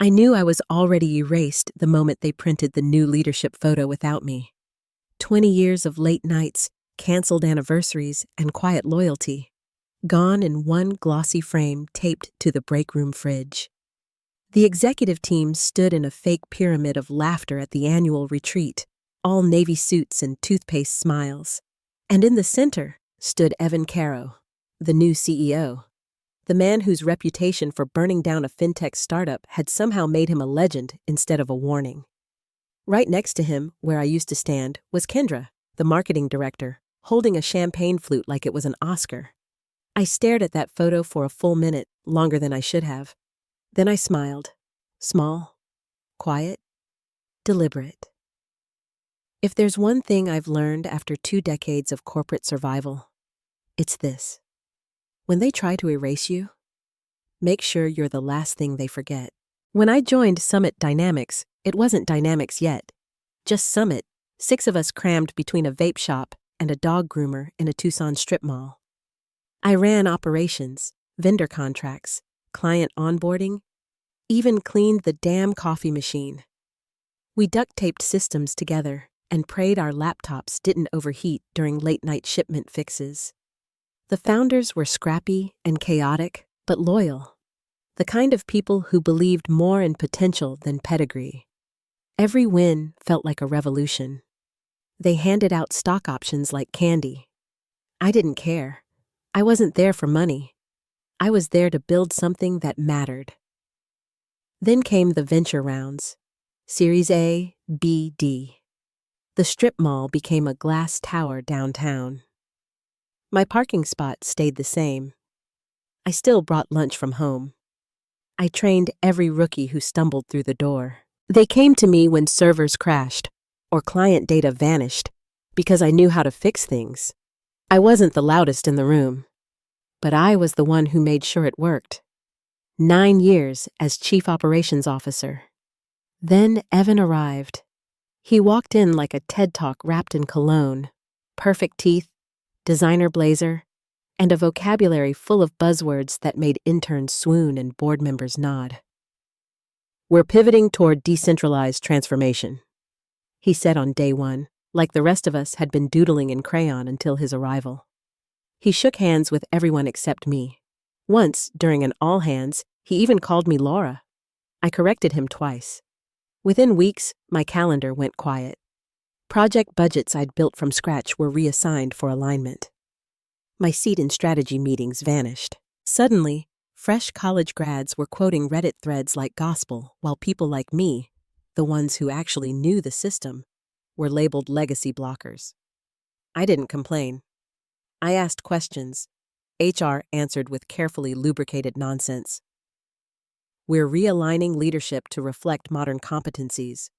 I knew I was already erased the moment they printed the new leadership photo without me. 20 years of late nights, canceled anniversaries, and quiet loyalty, gone in one glossy frame taped to the break room fridge. The executive team stood in a fake pyramid of laughter at the annual retreat, all navy suits and toothpaste smiles. And in the center stood Evan Caro, the new CEO. The man whose reputation for burning down a fintech startup had somehow made him a legend instead of a warning. Right next to him, where I used to stand, was Kendra, the marketing director, holding a champagne flute like it was an Oscar. I stared at that photo for a full minute, longer than I should have. Then I smiled. Small, quiet, deliberate. If there's one thing I've learned after 2 decades of corporate survival, it's this. When they try to erase you, make sure you're the last thing they forget. When I joined Summit Dynamics, it wasn't Dynamics yet. Just Summit, 6 of us crammed between a vape shop and a dog groomer in a Tucson strip mall. I ran operations, vendor contracts, client onboarding, even cleaned the damn coffee machine. We duct-taped systems together and prayed our laptops didn't overheat during late-night shipment fixes. The founders were scrappy and chaotic, but loyal. The kind of people who believed more in potential than pedigree. Every win felt like a revolution. They handed out stock options like candy. I didn't care. I wasn't there for money. I was there to build something that mattered. Then came the venture rounds. Series A, B, D. The strip mall became a glass tower downtown. My parking spot stayed the same. I still brought lunch from home. I trained every rookie who stumbled through the door. They came to me when servers crashed or client data vanished because I knew how to fix things. I wasn't the loudest in the room, but I was the one who made sure it worked. 9 years as Chief Operations Officer. Then Evan arrived. He walked in like a TED Talk wrapped in cologne, perfect teeth, designer blazer, and a vocabulary full of buzzwords that made interns swoon and board members nod. "We're pivoting toward decentralized transformation," he said on day 1, like the rest of us had been doodling in crayon until his arrival. He shook hands with everyone except me. Once, during an all-hands, he even called me Laura. I corrected him twice. Within weeks, my calendar went quiet. Project budgets I'd built from scratch were reassigned for alignment. My seat in strategy meetings vanished. Suddenly, fresh college grads were quoting Reddit threads like gospel, while people like me, the ones who actually knew the system, were labeled legacy blockers. I didn't complain. I asked questions. HR answered with carefully lubricated nonsense. "We're realigning leadership to reflect modern competencies,"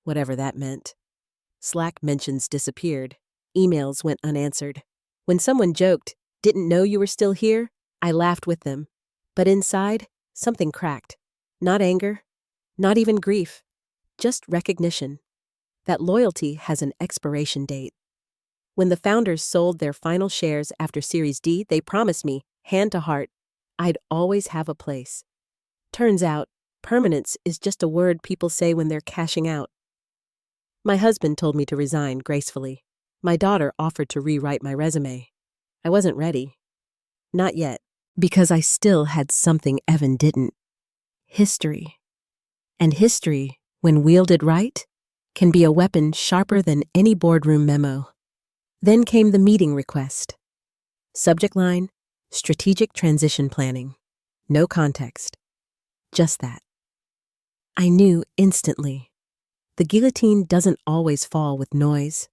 whatever that meant. Slack mentions disappeared. Emails went unanswered. When someone joked, "Didn't know you were still here," I laughed with them. But inside, something cracked. Not anger, not even grief, just recognition. That loyalty has an expiration date. When the founders sold their final shares after Series D, they promised me, hand to heart, I'd always have a place. Turns out, permanence is just a word people say when they're cashing out. My husband told me to resign gracefully. My daughter offered to rewrite my resume. I wasn't ready. Not yet, because I still had something Evan didn't. History. And history, when wielded right, can be a weapon sharper than any boardroom memo. Then came the meeting request. Subject line, strategic transition planning. No context. Just that. I knew instantly. The guillotine doesn't always fall with noise.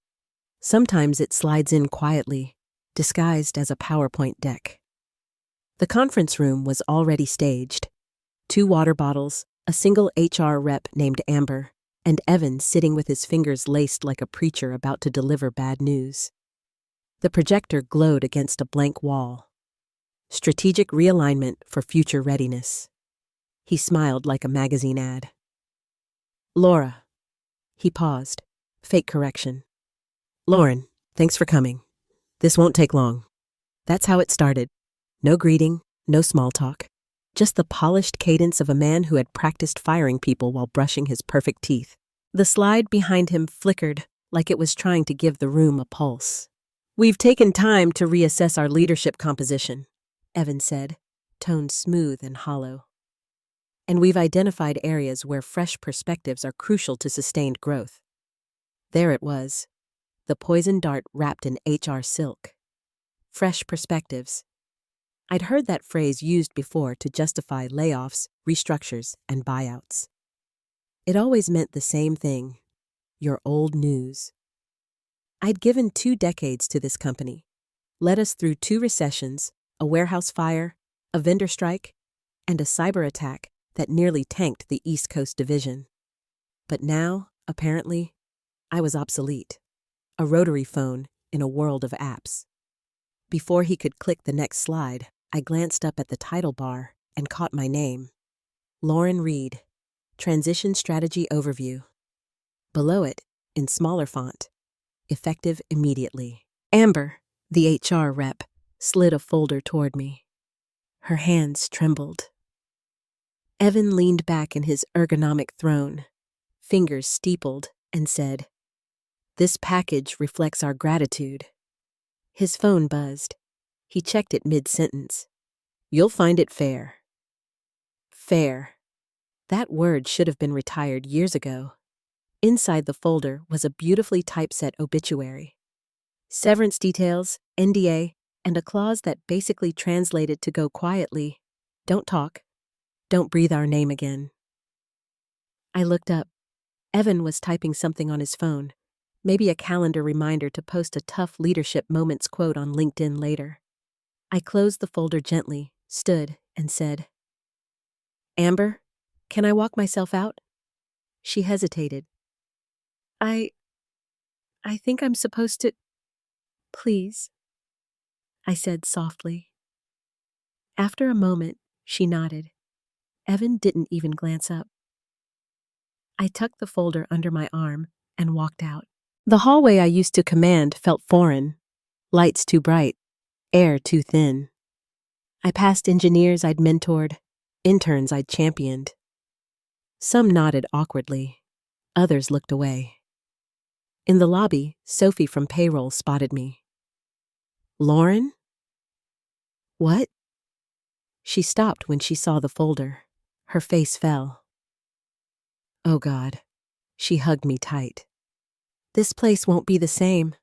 Sometimes it slides in quietly, disguised as a PowerPoint deck. The conference room was already staged. 2 water bottles, a single HR rep named Amber, and Evan sitting with his fingers laced like a preacher about to deliver bad news. The projector glowed against a blank wall. Strategic realignment for future readiness. He smiled like a magazine ad. "Laura." He paused. Fake correction. "Lauren, thanks for coming. This won't take long." That's how it started. No greeting, no small talk. just the polished cadence of a man who had practiced firing people while brushing his perfect teeth. The slide behind him flickered like it was trying to give the room a pulse. "We've taken time to reassess our leadership composition," Evan said, tone smooth and hollow. "And we've identified areas where fresh perspectives are crucial to sustained growth." There it was, the poison dart wrapped in HR silk. Fresh perspectives. I'd heard that phrase used before to justify layoffs, restructures, and buyouts. It always meant the same thing: your old news. I'd given 2 decades to this company, led us through 2 recessions, a warehouse fire, a vendor strike, and a cyber attack that nearly tanked the East Coast division. But now, apparently, I was obsolete, a rotary phone in a world of apps. Before he could click the next slide, I glanced up at the title bar and caught my name. Lauren Reed, Transition Strategy Overview. Below it, in smaller font, effective immediately. Amber, the HR rep, slid a folder toward me. Her hands trembled. Evan leaned back in his ergonomic throne, fingers steepled, and said, "This package reflects our gratitude." His phone buzzed. He checked it mid-sentence. "You'll find it fair." Fair. That word should have been retired years ago. Inside the folder was a beautifully typeset obituary. Severance details, NDA, and a clause that basically translated to go quietly, "Don't talk. Don't breathe our name again." I looked up. Evan was typing something on his phone, maybe a calendar reminder to post a tough leadership moments quote on LinkedIn later. I closed the folder gently, stood, and said, "Amber, can I walk myself out?" She hesitated. I think I'm supposed to. Please," I said softly. After a moment, she nodded. Evan didn't even glance up. I tucked the folder under my arm and walked out. The hallway I used to command felt foreign. Lights too bright, air too thin. I passed engineers I'd mentored, interns I'd championed. Some nodded awkwardly. Others looked away. In the lobby, Sophie from payroll spotted me. "Lauren?" "What?" She stopped when she saw the folder. Her face fell. "Oh God." She hugged me tight. "This place won't be the same."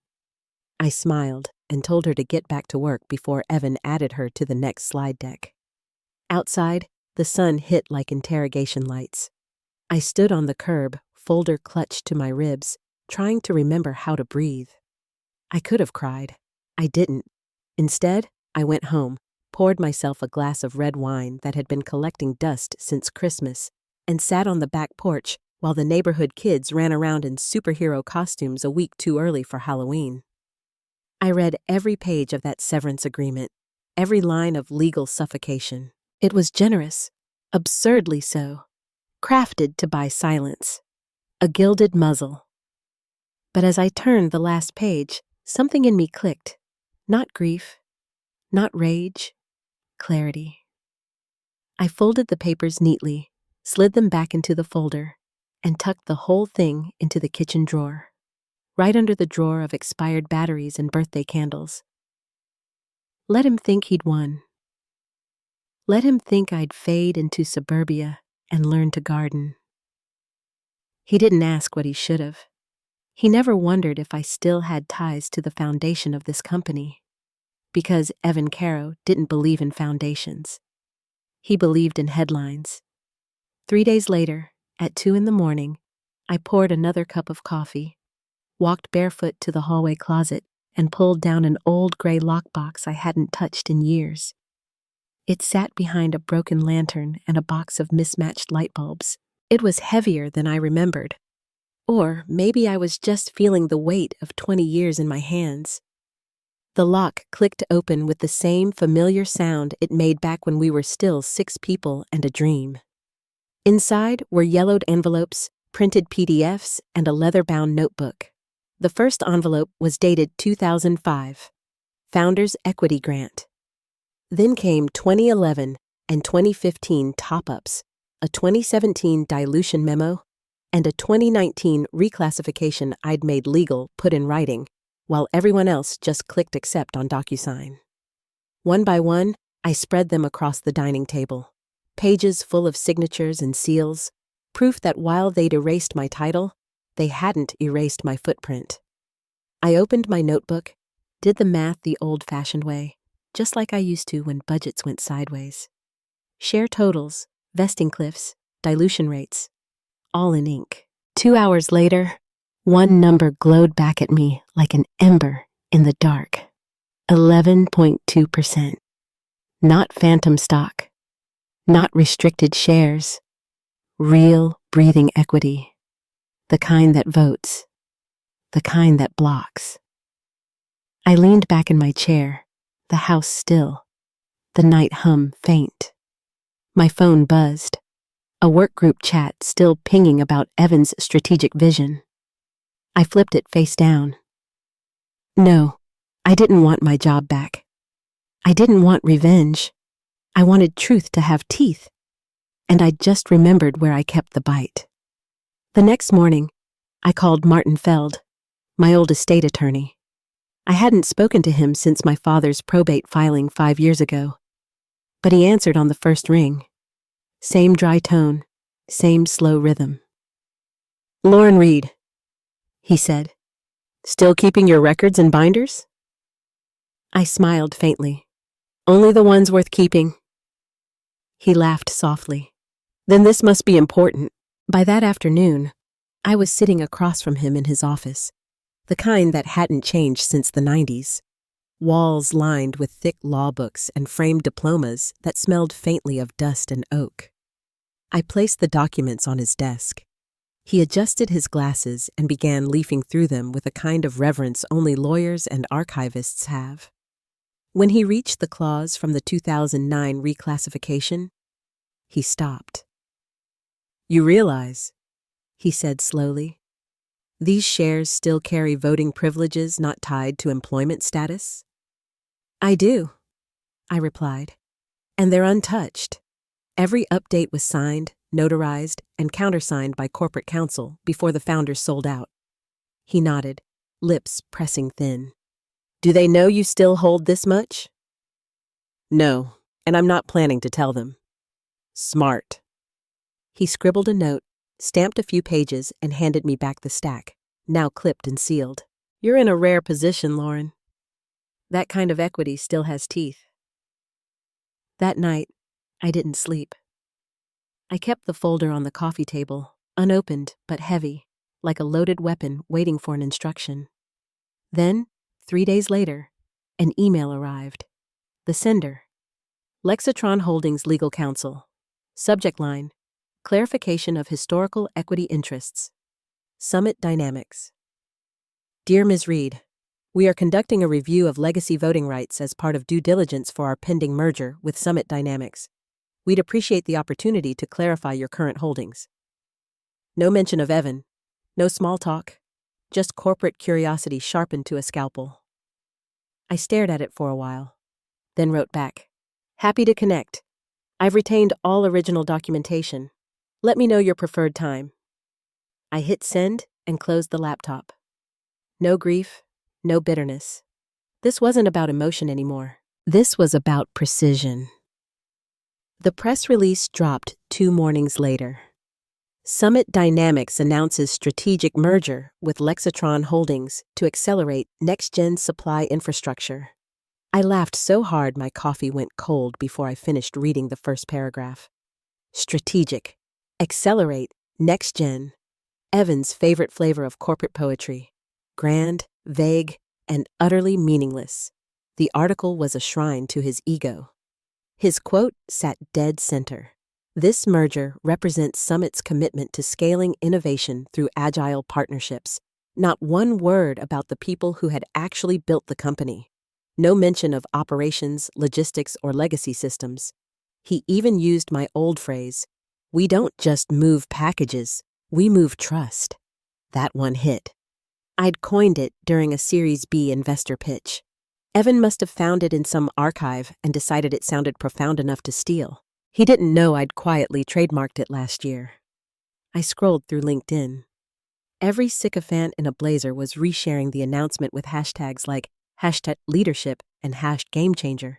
I smiled and told her to get back to work before Evan added her to the next slide deck. Outside, the sun hit like interrogation lights. I stood on the curb, folder clutched to my ribs, trying to remember how to breathe. I could have cried. I didn't. Instead, I went home, poured myself a glass of red wine that had been collecting dust since Christmas, and sat on the back porch while the neighborhood kids ran around in superhero costumes a week too early for Halloween. I read every page of that severance agreement, every line of legal suffocation. It was generous, absurdly so, crafted to buy silence, a gilded muzzle. But as I turned the last page, something in me clicked. Not grief, not rage, clarity. I folded the papers neatly, slid them back into the folder, and tucked the whole thing into the kitchen drawer, right under the drawer of expired batteries and birthday candles. Let him think he'd won. Let him think I'd fade into suburbia and learn to garden. He didn't ask what he should have. He never wondered if I still had ties to the foundation of this company, because Evan Caro didn't believe in foundations. He believed in headlines. 3 days later, at 2 a.m, I poured another cup of coffee, walked barefoot to the hallway closet, and pulled down an old gray lockbox I hadn't touched in years. It sat behind a broken lantern and a box of mismatched light bulbs. It was heavier than I remembered. Or maybe I was just feeling the weight of 20 years in my hands. The lock clicked open with the same familiar sound it made back when we were still 6 people and a dream. Inside were yellowed envelopes, printed PDFs, and a leather-bound notebook. The first envelope was dated 2005, Founders Equity Grant. Then came 2011, and 2015 top-ups, a 2017 dilution memo, and a 2019 reclassification I'd made legal put in writing, while everyone else just clicked accept on DocuSign. One by one, I spread them across the dining table, pages full of signatures and seals, proof that while they'd erased my title, they hadn't erased my footprint. I opened my notebook, did the math the old-fashioned way, just like I used to when budgets went sideways. Share totals, vesting cliffs, dilution rates, all in ink. 2 hours later, one number glowed back at me like an ember in the dark. 11.2%. Not phantom stock. Not restricted shares. Real, breathing equity. The kind that votes. The kind that blocks. I leaned back in my chair, the house still, the night hum faint. My phone buzzed, a workgroup chat still pinging about Evan's strategic vision. I flipped it face down. No, I didn't want my job back. I didn't want revenge. I wanted truth to have teeth. And I just remembered where I kept the bite. The next morning, I called Martin Feld, my old estate attorney. I hadn't spoken to him since my father's probate filing 5 years ago. But he answered on the first ring. Same dry tone, same slow rhythm. "Lauren Reed," he said. "Still keeping your records and binders?" I smiled faintly. "Only the ones worth keeping." He laughed softly. "Then this must be important." By that afternoon, I was sitting across from him in his office, the kind that hadn't changed since the 90s. Walls lined with thick law books and framed diplomas that smelled faintly of dust and oak. I placed the documents on his desk. He adjusted his glasses and began leafing through them with a kind of reverence only lawyers and archivists have. When he reached the clause from the 2009 reclassification, he stopped. "You realize," he said slowly, "these shares still carry voting privileges not tied to employment status?" "I do," I replied, "and they're untouched. Every update was signed, notarized, and countersigned by corporate counsel before the founders sold out." He nodded, lips pressing thin. "Do they know you still hold this much?" "No, and I'm not planning to tell them." "Smart." He scribbled a note, stamped a few pages, and handed me back the stack, now clipped and sealed. "You're in a rare position, Lauren. That kind of equity still has teeth." That night, I didn't sleep. I kept the folder on the coffee table, unopened but heavy, like a loaded weapon waiting for an instruction. Then, 3 days later, an email arrived. The sender: Lexatron Holdings Legal Counsel. Subject line: Clarification of historical equity interests. Summit Dynamics. Dear Ms. Reed, we are conducting a review of legacy voting rights as part of due diligence for our pending merger with Summit Dynamics. We'd appreciate the opportunity to clarify your current holdings. No mention of Evan, no small talk, just corporate curiosity sharpened to a scalpel. I stared at it for a while, then wrote back, "Happy to connect. I've retained all original documentation. Let me know your preferred time." I hit send and closed the laptop. No grief, no bitterness. This wasn't about emotion anymore. This was about precision. The press release dropped 2 mornings later. Summit Dynamics announces strategic merger with Lexatron Holdings to accelerate next-gen supply infrastructure. I laughed so hard my coffee went cold before I finished reading the first paragraph. Strategic, accelerate, next-gen. Evan's favorite flavor of corporate poetry. Grand, vague, and utterly meaningless. The article was a shrine to his ego. His quote sat dead center. This merger represents Summit's commitment to scaling innovation through agile partnerships. Not one word about the people who had actually built the company. No mention of operations, logistics, or legacy systems. He even used my old phrase, "We don't just move packages, we move trust." That one hit. I'd coined it during a Series B investor pitch. Evan must have found it in some archive and decided it sounded profound enough to steal. He didn't know I'd quietly trademarked it last year. I scrolled through LinkedIn. Every sycophant in a blazer was resharing the announcement with hashtags like #leadership and #gamechanger.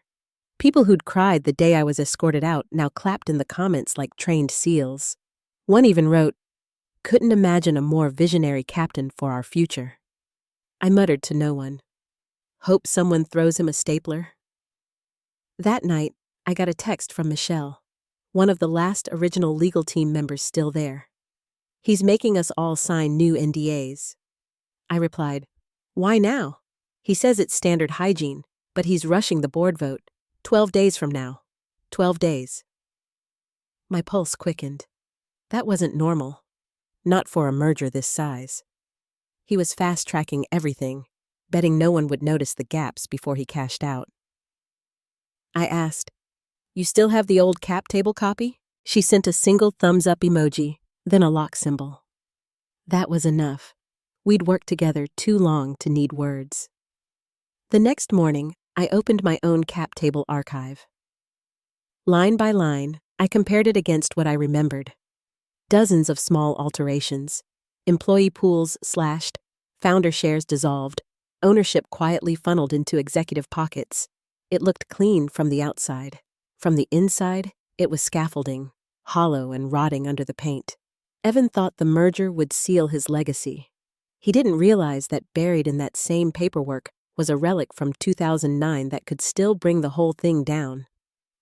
People who'd cried the day I was escorted out now clapped in the comments like trained seals. One even wrote, "Couldn't imagine a more visionary captain for our future." I muttered to no one. Hope someone throws him a stapler. That night, I got a text from Michelle, one of the last original legal team members still there. "He's making us all sign new NDAs. I replied, "Why now? He says it's standard hygiene, but he's rushing the board vote. 12 days from now. 12 days. My pulse quickened. That wasn't normal. Not for a merger this size. He was fast-tracking everything, betting no one would notice the gaps before he cashed out. I asked, "You still have the old cap table copy?" She sent a single thumbs-up emoji, then a lock symbol. That was enough. We'd worked together too long to need words. The next morning, I opened my own cap table archive. Line by line, I compared it against what I remembered. Dozens of small alterations. Employee pools slashed, founder shares dissolved, ownership quietly funneled into executive pockets. It looked clean from the outside. From the inside, it was scaffolding, hollow and rotting under the paint. Evan thought the merger would seal his legacy. He didn't realize that buried in that same paperwork was a relic from 2009 that could still bring the whole thing down.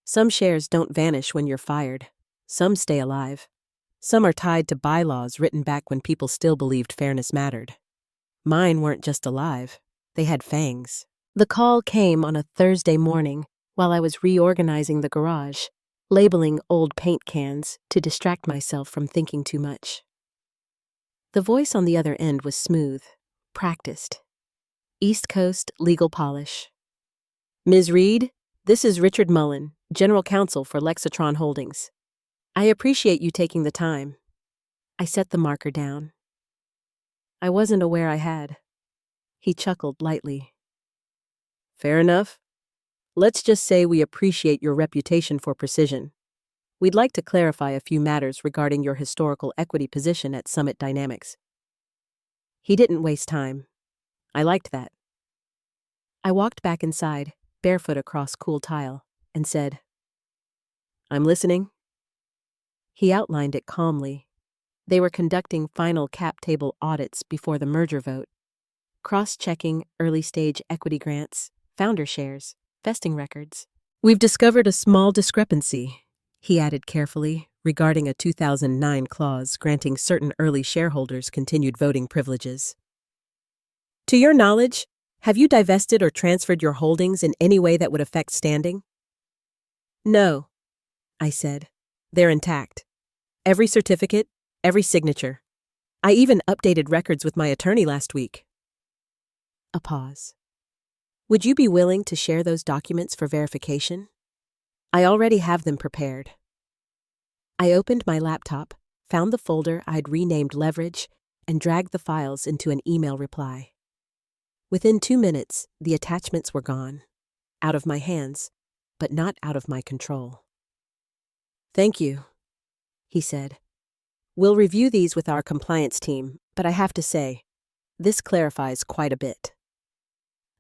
Some shares don't vanish when you're fired. Some stay alive. Some are tied to bylaws written back when people still believed fairness mattered. Mine weren't just alive. They had fangs. The call came on a Thursday morning while I was reorganizing the garage, labeling old paint cans to distract myself from thinking too much. The voice on the other end was smooth, practiced. East Coast legal polish. "Ms. Reed, this is Richard Mullen, General Counsel for Lexatron Holdings. I appreciate you taking the time." I set the marker down. I wasn't aware I had. He chuckled lightly. "Fair enough. Let's just say we appreciate your reputation for precision. We'd like to clarify a few matters regarding your historical equity position at Summit Dynamics." He didn't waste time. I liked that. I walked back inside, barefoot across cool tile, and said, "I'm listening." He outlined it calmly. They were conducting final cap table audits before the merger vote, cross-checking early-stage equity grants, founder shares, vesting records. "We've discovered a small discrepancy," he added carefully, regarding a 2009 clause granting certain early shareholders continued voting privileges. "To your knowledge, have you divested or transferred your holdings in any way that would affect standing?" "No," I said. "They're intact. Every certificate, every signature. I even updated records with my attorney last week." A pause. "Would you be willing to share those documents for verification?" "I already have them prepared." I opened my laptop, found the folder I'd renamed Leverage, and dragged the files into an email reply. Within 2 minutes, the attachments were gone. Out of my hands, but not out of my control. "Thank you," he said. "We'll review these with our compliance team, but I have to say, this clarifies quite a bit."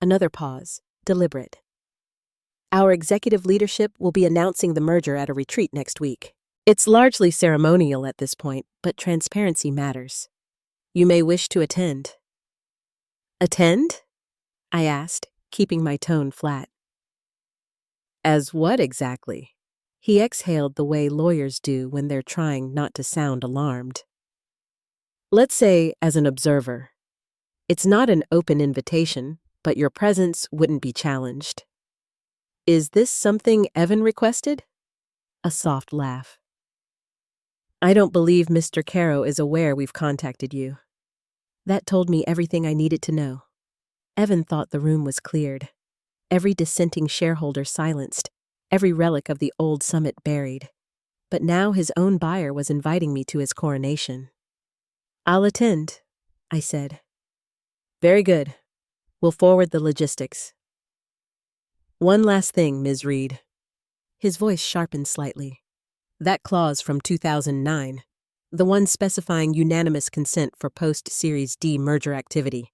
Another pause, deliberate. "Our executive leadership will be announcing the merger at a retreat next week. It's largely ceremonial at this point, but transparency matters. You may wish to attend." "Attend?" I asked, keeping my tone flat. "As what exactly?" He exhaled the way lawyers do when they're trying not to sound alarmed. "Let's say as an observer. It's not an open invitation, but your presence wouldn't be challenged." "Is this something Evan requested?" A soft laugh. "I don't believe Mr. Caro is aware we've contacted you." That told me everything I needed to know. Evan thought the room was cleared. Every dissenting shareholder silenced, every relic of the old Summit buried. But now his own buyer was inviting me to his coronation. "I'll attend," I said. "Very good. We'll forward the logistics." "One last thing, Ms. Reed." His voice sharpened slightly. That clause from 2009, the one specifying unanimous consent for post-Series D merger activity.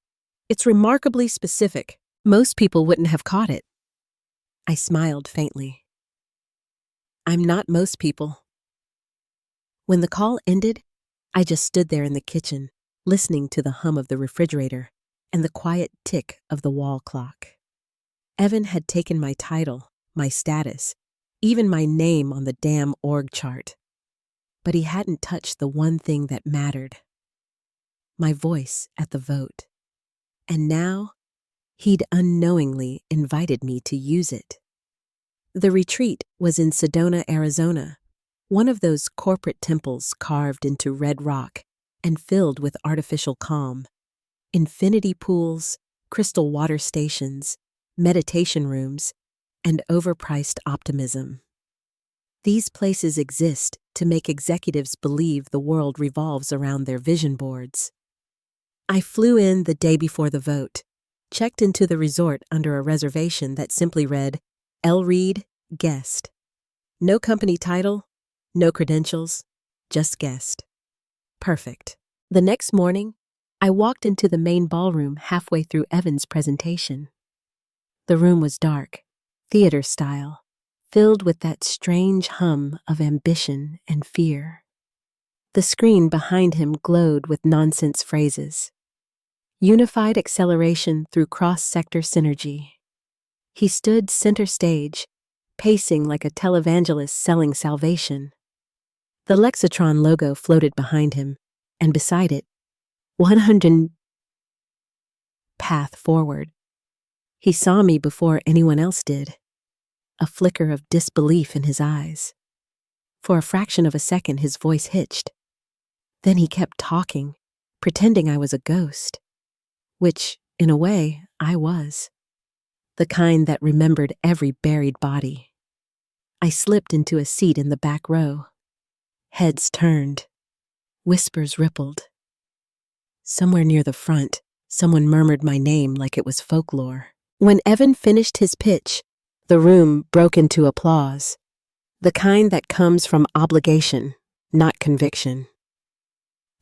It's remarkably specific. Most people wouldn't have caught it. I smiled faintly. I'm not most people. When the call ended, I just stood there in the kitchen, listening to the hum of the refrigerator and the quiet tick of the wall clock. Evan had taken my title, my status, even my name on the damn org chart. But he hadn't touched the one thing that mattered. My voice at the vote. And now, he'd unknowingly invited me to use it. The retreat was in Sedona, Arizona, one of those corporate temples carved into red rock and filled with artificial calm. Infinity pools, crystal water stations, meditation rooms, and overpriced optimism. These places exist to make executives believe the world revolves around their vision boards. I flew in the day before the vote, checked into the resort under a reservation that simply read, L. Reed, guest. No company title, no credentials, just guest. Perfect. The next morning, I walked into the main ballroom halfway through Evan's presentation. The room was dark, theater style, filled with that strange hum of ambition and fear. The screen behind him glowed with nonsense phrases. Unified acceleration through cross-sector synergy. He stood center stage, pacing like a televangelist selling salvation. The Lexatron logo floated behind him, and beside it, 100 path forward. He saw me before anyone else did, a flicker of disbelief in his eyes. For a fraction of a second, his voice hitched. Then he kept talking, pretending I was a ghost, which, in a way, I was. The kind that remembered every buried body. I slipped into a seat in the back row. Heads turned. Whispers rippled. Somewhere near the front, someone murmured my name like it was folklore. When Evan finished his pitch, the room broke into applause. The kind that comes from obligation, not conviction.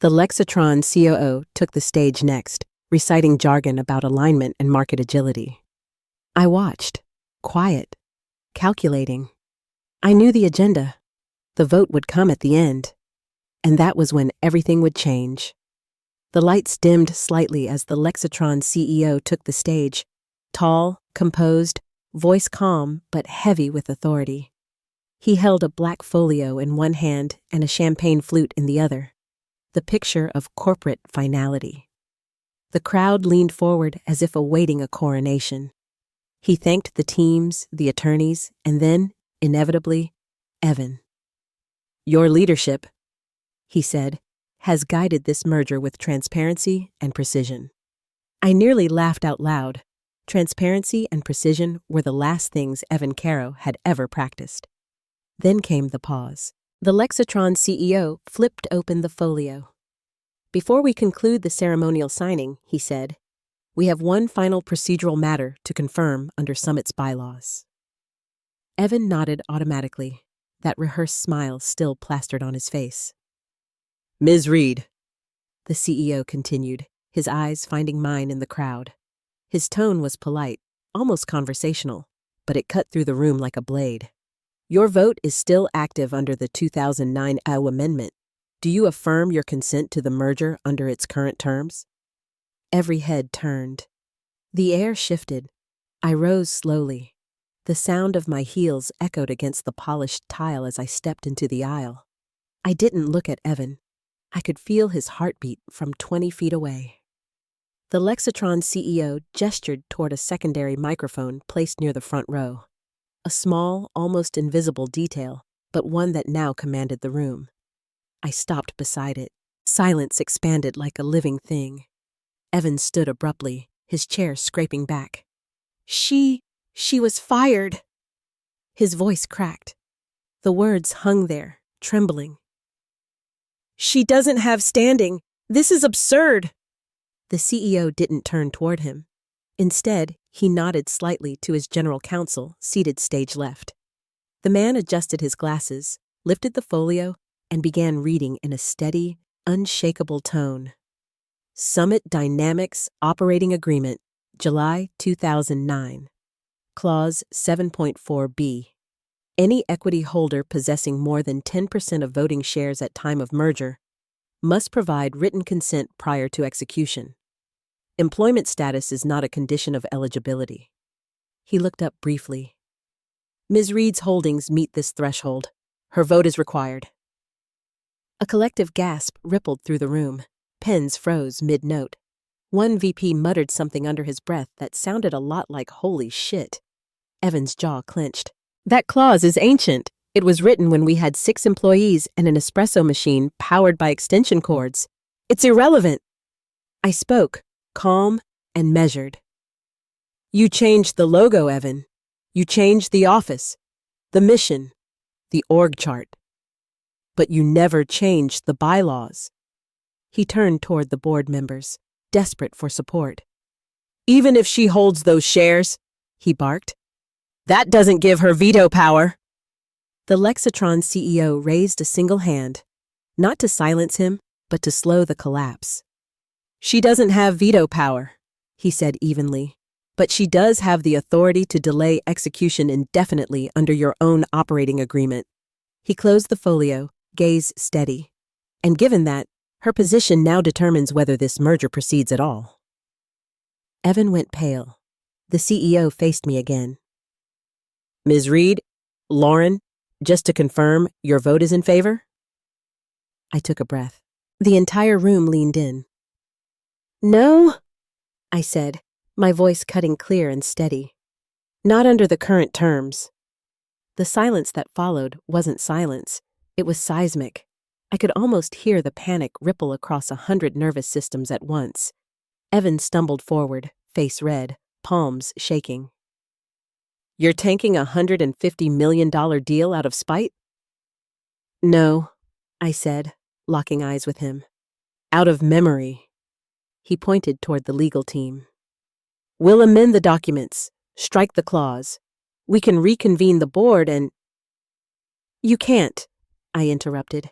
The Lexatron COO took the stage next, reciting jargon about alignment and market agility. I watched, quiet, calculating. I knew the agenda. The vote would come at the end, and that was when everything would change. The lights dimmed slightly as the Lexatron CEO took the stage, tall, composed, voice calm but heavy with authority. He held a black folio in one hand and a champagne flute in the other, the picture of corporate finality. The crowd leaned forward as if awaiting a coronation. He thanked the teams, the attorneys, and then, inevitably, Evan. Your leadership, he said, has guided this merger with transparency and precision. I nearly laughed out loud. Transparency and precision were the last things Evan Caro had ever practiced. Then came the pause. The Lexatron CEO flipped open the folio. Before we conclude the ceremonial signing, he said, we have one final procedural matter to confirm under Summit's bylaws. Evan nodded automatically, that rehearsed smile still plastered on his face. Ms. Reed, the CEO continued, his eyes finding mine in the crowd. His tone was polite, almost conversational, but it cut through the room like a blade. Your vote is still active under the 2009 AU Amendment. Do you affirm your consent to the merger under its current terms? Every head turned. The air shifted. I rose slowly. The sound of my heels echoed against the polished tile as I stepped into the aisle. I didn't look at Evan. I could feel his heartbeat from 20 feet away. The Lexatron CEO gestured toward a secondary microphone placed near the front row. A small, almost invisible detail, but one that now commanded the room. I stopped beside it. Silence expanded like a living thing. Evan stood abruptly, his chair scraping back. She was fired. His voice cracked. The words hung there, trembling. She doesn't have standing. This is absurd. The CEO didn't turn toward him. Instead, he nodded slightly to his general counsel, seated stage left. The man adjusted his glasses, lifted the folio, and began reading in a steady, unshakable tone. Summit Dynamics Operating Agreement, July 2009. Clause 7.4b. Any equity holder possessing more than 10% of voting shares at time of merger must provide written consent prior to execution. Employment status is not a condition of eligibility. He looked up briefly. Ms. Reed's holdings meet this threshold. Her vote is required. A collective gasp rippled through the room. Pens froze mid-note. One VP muttered something under his breath that sounded a lot like "holy shit." Evan's jaw clenched. That clause is ancient. It was written when we had 6 employees and an espresso machine powered by extension cords. It's irrelevant. I spoke, calm and measured. You changed the logo, Evan. You changed the office, the mission, the org chart. But you never changed the bylaws. He turned toward the board members, desperate for support. Even if she holds those shares, he barked, that doesn't give her veto power. The Lexatron CEO raised a single hand, not to silence him, but to slow the collapse. She doesn't have veto power, he said evenly, but she does have the authority to delay execution indefinitely under your own operating agreement. He closed the folio, gaze steady. And given that, her position now determines whether this merger proceeds at all. Evan went pale. The CEO faced me again. Ms. Reed, Lauren, just to confirm, your vote is in favor? I took a breath. The entire room leaned in. No, I said, my voice cutting clear and steady. Not under the current terms. The silence that followed wasn't silence. It was seismic. I could almost hear the panic ripple across 100 nervous systems at once. Evan stumbled forward, face red, palms shaking. You're tanking a $150 million deal out of spite? No, I said, locking eyes with him. Out of memory. He pointed toward the legal team. We'll amend the documents, strike the clause. We can reconvene the board and... You can't, I interrupted.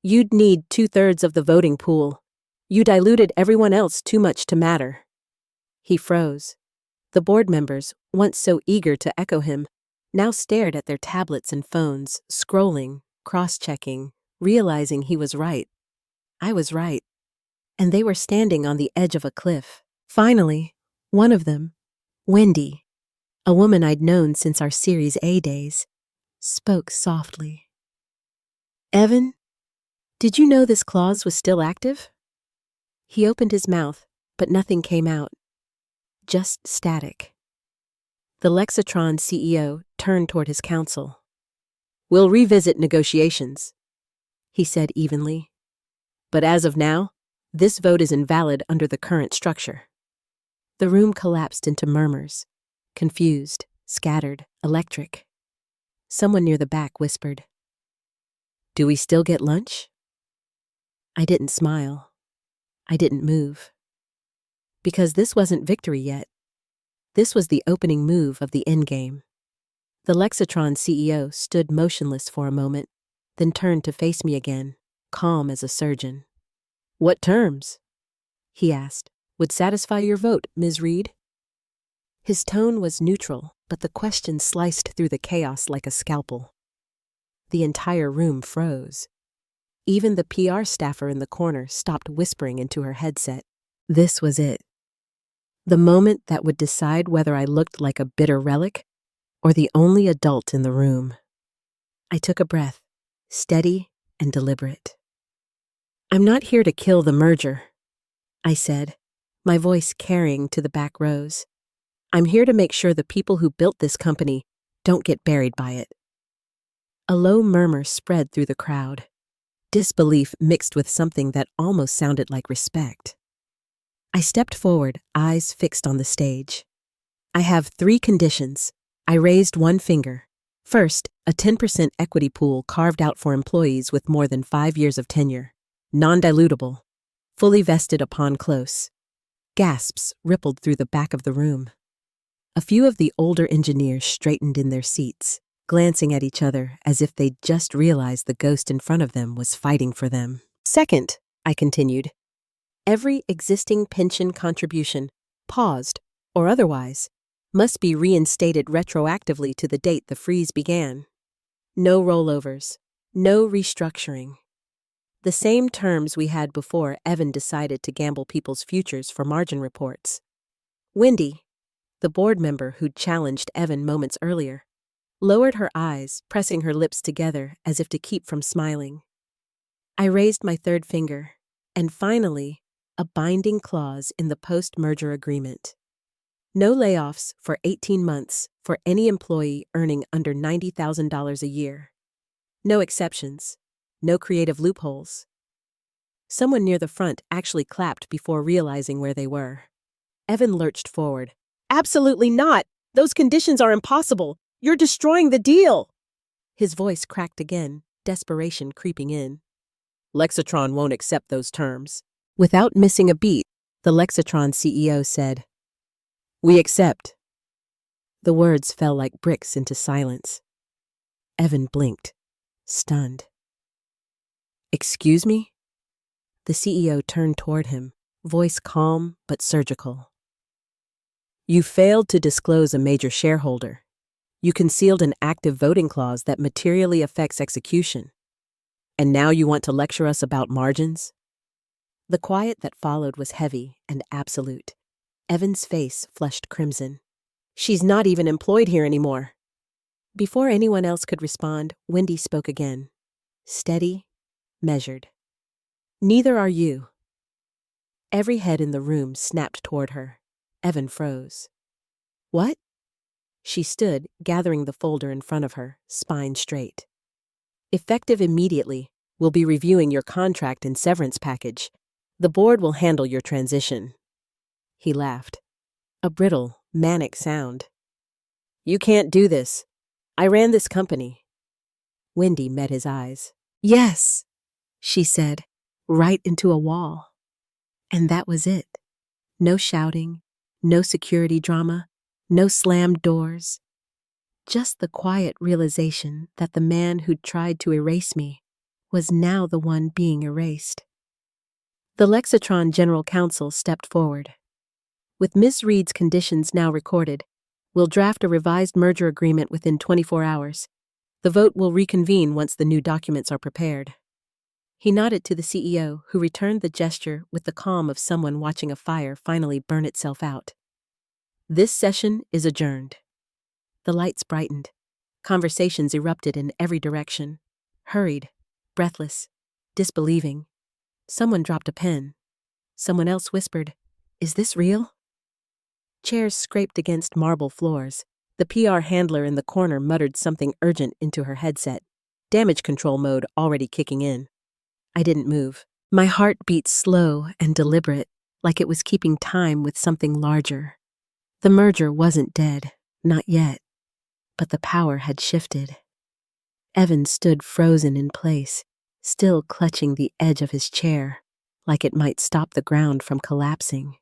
You'd need 2/3 of the voting pool. You diluted everyone else too much to matter. He froze. The board members, once so eager to echo him, now stared at their tablets and phones, scrolling, cross-checking, realizing he was right. I was right. And they were standing on the edge of a cliff. Finally, one of them, Wendy, a woman I'd known since our Series A days, spoke softly. Evan, did you know this clause was still active? He opened his mouth, but nothing came out. Just static. The Lexatron CEO turned toward his counsel. We'll revisit negotiations, he said evenly. But as of now, this vote is invalid under the current structure. The room collapsed into murmurs, confused, scattered, electric. Someone near the back whispered, Do we still get lunch? I didn't smile. I didn't move. Because this wasn't victory yet. This was the opening move of the endgame. The Lexatron CEO stood motionless for a moment, then turned to face me again, calm as a surgeon. What terms? He asked. Would satisfy your vote, Ms. Reed? His tone was neutral, but the question sliced through the chaos like a scalpel. The entire room froze. Even the PR staffer in the corner stopped whispering into her headset. This was it. The moment that would decide whether I looked like a bitter relic or the only adult in the room. I took a breath, steady and deliberate. I'm not here to kill the merger, I said, my voice carrying to the back rows. I'm here to make sure the people who built this company don't get buried by it. A low murmur spread through the crowd, disbelief mixed with something that almost sounded like respect. I stepped forward, eyes fixed on the stage. I have 3 conditions. I raised one finger. First, a 10% equity pool carved out for employees with more than 5 years of tenure. Non-dilutable. Fully vested upon close. Gasps rippled through the back of the room. A few of the older engineers straightened in their seats, glancing at each other as if they'd just realized the ghost in front of them was fighting for them. Second, I continued, every existing pension contribution, paused or otherwise, must be reinstated retroactively to the date the freeze began. No rollovers, no restructuring. The same terms we had before Evan decided to gamble people's futures for margin reports. Wendy, the board member who'd challenged Evan moments earlier, lowered her eyes, pressing her lips together as if to keep from smiling. I raised my third finger, and finally, a binding clause in the post-merger agreement. No layoffs for 18 months for any employee earning under $90,000 a year. No exceptions. No creative loopholes. Someone near the front actually clapped before realizing where they were. Evan lurched forward. "Absolutely not! Those conditions are impossible! You're destroying the deal!" His voice cracked again, desperation creeping in. "Lexatron won't accept those terms." Without missing a beat, the Lexatron CEO said, "We accept." The words fell like bricks into silence. Evan blinked, stunned. "Excuse me?" The CEO turned toward him, voice calm but surgical. "You failed to disclose a major shareholder. You concealed an active voting clause that materially affects execution. And now you want to lecture us about margins?" The quiet that followed was heavy and absolute. Evan's face flushed crimson. "She's not even employed here anymore." Before anyone else could respond, Wendy spoke again. Steady, measured. "Neither are you." Every head in the room snapped toward her. Evan froze. "What?" She stood, gathering the folder in front of her, spine straight. "Effective immediately, we'll be reviewing your contract and severance package. The board will handle your transition." He laughed. A brittle, manic sound. "You can't do this. I ran this company." Wendy met his eyes. "Yes," she said, right into a wall. And that was it. No shouting, no security drama, no slammed doors. Just the quiet realization that the man who'd tried to erase me was now the one being erased. The Lexatron General Counsel stepped forward. "With Ms. Reed's conditions now recorded, we'll draft a revised merger agreement within 24 hours. The vote will reconvene once the new documents are prepared." He nodded to the CEO, who returned the gesture with the calm of someone watching a fire finally burn itself out. "This session is adjourned." The lights brightened. Conversations erupted in every direction. Hurried, breathless, disbelieving. Someone dropped a pen. Someone else whispered, "Is this real?" Chairs scraped against marble floors. The PR handler in the corner muttered something urgent into her headset. Damage control mode already kicking in. I didn't move. My heart beat slow and deliberate, like it was keeping time with something larger. The merger wasn't dead, not yet. But the power had shifted. Evan stood frozen in place, still clutching the edge of his chair, like it might stop the ground from collapsing.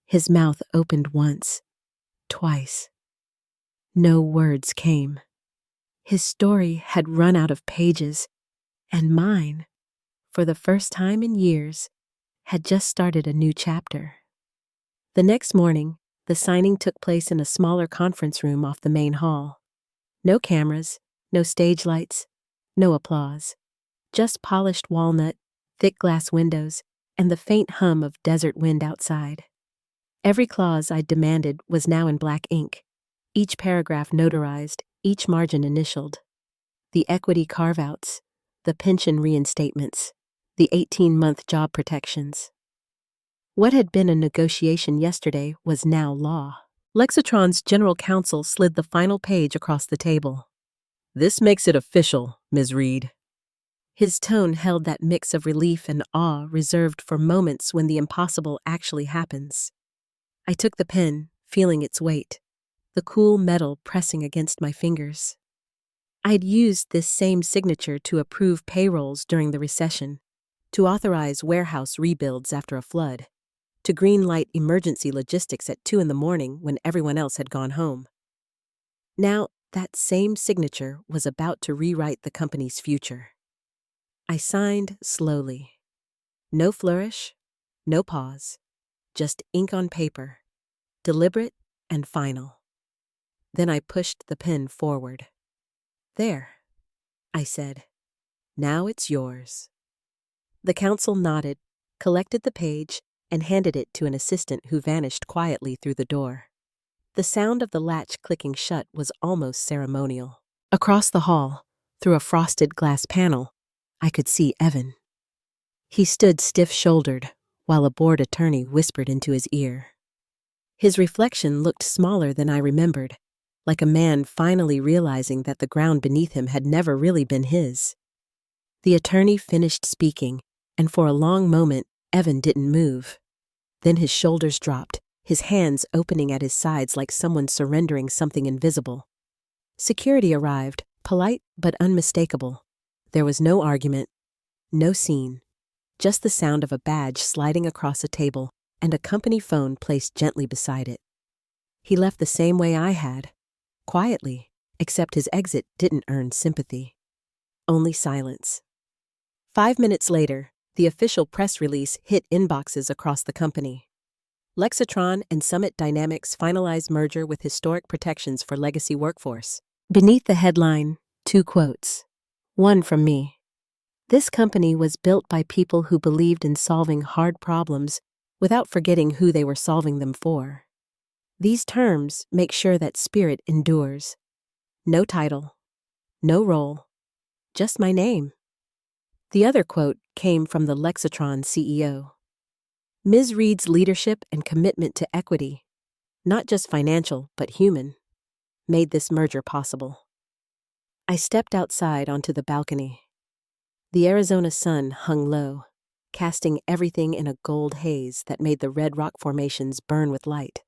His mouth opened once, twice. No words came. His story had run out of pages, and mine, for the first time in years, had just started a new chapter. The next morning, the signing took place in a smaller conference room off the main hall. No cameras, no stage lights, no applause. Just polished walnut, thick glass windows, and the faint hum of desert wind outside. Every clause I'd demanded was now in black ink, each paragraph notarized, each margin initialed. The equity carve-outs, the pension reinstatements, the 18-month job protections. What had been a negotiation yesterday was now law. Lexatron's general counsel slid the final page across the table. "This makes it official, Ms. Reed." His tone held that mix of relief and awe reserved for moments when the impossible actually happens. I took the pen, feeling its weight, the cool metal pressing against my fingers. I'd used this same signature to approve payrolls during the recession, to authorize warehouse rebuilds after a flood, to green-light emergency logistics at 2 a.m. when everyone else had gone home. Now, That same signature was about to rewrite the company's future. I signed slowly. No flourish, no pause, just ink on paper, deliberate and final. Then I pushed the pen forward. "There," I said. "Now it's yours." The counsel nodded, collected the page, and handed it to an assistant who vanished quietly through the door. The sound of the latch clicking shut was almost ceremonial. Across the hall, through a frosted glass panel, I could see Evan. He stood stiff-shouldered, while a board attorney whispered into his ear. His reflection looked smaller than I remembered, like a man finally realizing that the ground beneath him had never really been his. The attorney finished speaking, and for a long moment, Evan didn't move. Then his shoulders dropped, his hands opening at his sides like someone surrendering something invisible. Security arrived, polite but unmistakable. There was no argument, no scene, just the sound of a badge sliding across a table and a company phone placed gently beside it. He left the same way I had, quietly, except his exit didn't earn sympathy. Only silence. 5 minutes later, the official press release hit inboxes across the company. Lexatron and Summit Dynamics finalized merger with historic protections for legacy workforce. Beneath the headline, 2 quotes. One from me. This company was built by people who believed in solving hard problems without forgetting who they were solving them for. These terms make sure that spirit endures. No title, no role, just my name. The other quote came from the Lexatron CEO. Ms. Reed's leadership and commitment to equity, not just financial but human, made this merger possible. I stepped outside onto the balcony. The Arizona sun hung low, casting everything in a gold haze that made the red rock formations burn with light.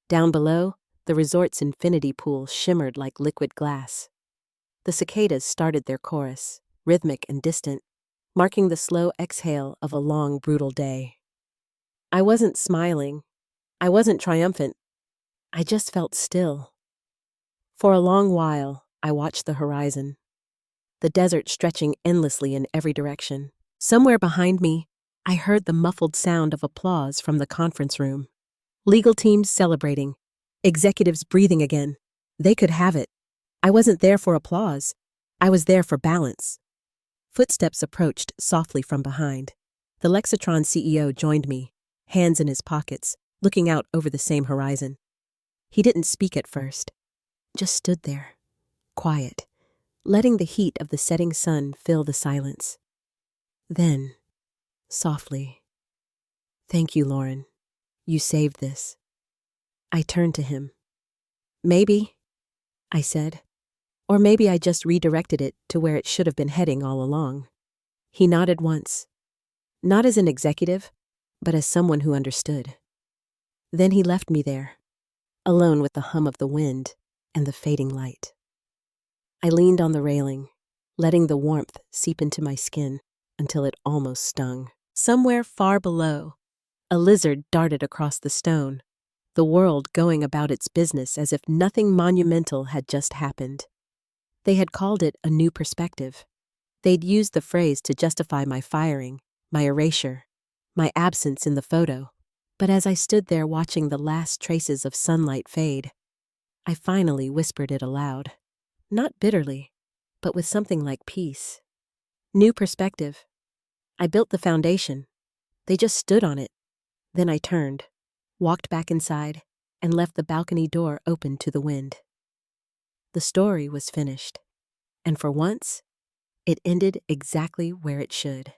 Down below, the resort's infinity pool shimmered like liquid glass. The cicadas started their chorus, rhythmic and distant, marking the slow exhale of a long, brutal day. I wasn't smiling. I wasn't triumphant. I just felt still. For a long while, I watched the horizon, the desert stretching endlessly in every direction. Somewhere behind me, I heard the muffled sound of applause from the conference room. Legal teams celebrating, executives breathing again. They could have it. I wasn't there for applause. I was there for balance. Footsteps approached softly from behind. The Lexatron CEO joined me, hands in his pockets, looking out over the same horizon. He didn't speak at first, just stood there, quiet, letting the heat of the setting sun fill the silence. Then, softly, "Thank you, Lauren. You saved this." I turned to him. "Maybe," I said, "or maybe I just redirected it to where it should have been heading all along." He nodded once, not as an executive, but as someone who understood. Then he left me there, alone with the hum of the wind and the fading light. I leaned on the railing, letting the warmth seep into my skin until it almost stung. Somewhere far below, a lizard darted across the stone, the world going about its business as if nothing monumental had just happened. They had called it a new perspective. They'd used the phrase to justify my firing, my erasure, my absence in the photo. But as I stood there watching the last traces of sunlight fade, I finally whispered it aloud. Not bitterly, but with something like peace. New perspective. I built the foundation. They just stood on it. Then I turned, walked back inside, and left the balcony door open to the wind. The story was finished, and for once, it ended exactly where it should.